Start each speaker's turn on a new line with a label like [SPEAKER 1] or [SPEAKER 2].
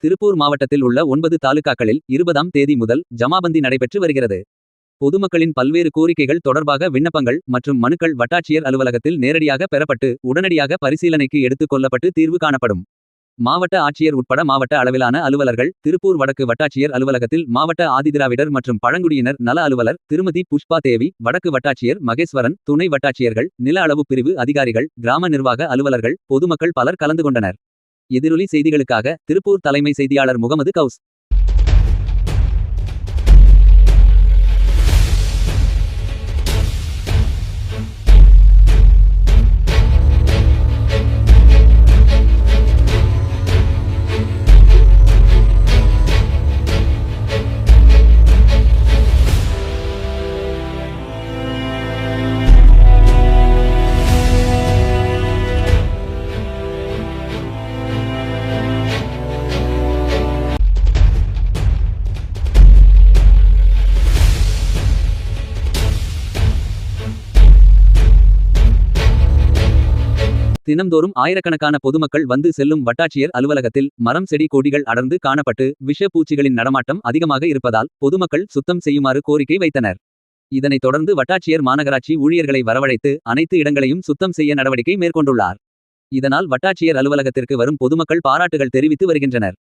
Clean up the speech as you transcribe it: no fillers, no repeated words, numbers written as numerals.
[SPEAKER 1] திருப்பூர் மாவட்டத்தில் உள்ள 9 தாலுகாக்களில் 20ஆம் தேதி முதல் ஜமாபந்தி நடைபெற்று வருகிறது. பொதுமக்களின் பல்வேறு கோரிக்கைகள் தொடர்பாக விண்ணப்பங்கள் மற்றும் மனுக்கள் வட்டாட்சியர் அலுவலகத்தில் நேரடியாக பெறப்பட்டு உடனடியாக பரிசீலனைக்கு எடுத்துக் கொள்ளப்பட்டு தீர்வு காணப்படும். மாவட்ட ஆட்சியர் உட்பட மாவட்ட அளவிலான அலுவலர்கள் திருப்பூர் வடக்கு வட்டாட்சியர் அலுவலகத்தில் மாவட்ட ஆதிதிராவிடர் மற்றும் பழங்குடியினர் நல அலுவலர் திருமதி புஷ்பா தேவி, வடக்கு வட்டாட்சியர் மகேஸ்வரன், துணை வட்டாட்சியர்கள், நில அளவு பிரிவு அதிகாரிகள், கிராம நிர்வாக அலுவலர்கள், பொதுமக்கள் பலர் கலந்து கொண்டனர். எதிரொலி செய்திகளுக்காக திருப்பூர் தலைமை செய்தியாளர் முகமது கவுஸ். தினம்தோறும் ஆயிரக்கணக்கான பொதுமக்கள் வந்து செல்லும் வட்டாட்சியர் அலுவலகத்தில் மரம் செடி கொடிகள் அடர்ந்து காணப்பட்டு விஷ பூச்சிகளின் நடமாட்டம் அதிகமாக இருப்பதால் பொதுமக்கள் சுத்தம் செய்யுமாறு கோரிக்கை வைத்தனர். இதனைத் தொடர்ந்து வட்டாட்சியர் மாநகராட்சி ஊழியர்களை வரவழைத்து அனைத்து இடங்களையும் சுத்தம் செய்ய நடவடிக்கை மேற்கொண்டுள்ளார். இதனால் வட்டாட்சியர் அலுவலகத்திற்கு வரும் பொதுமக்கள் பாராட்டுகள் தெரிவித்து வருகின்றனர்.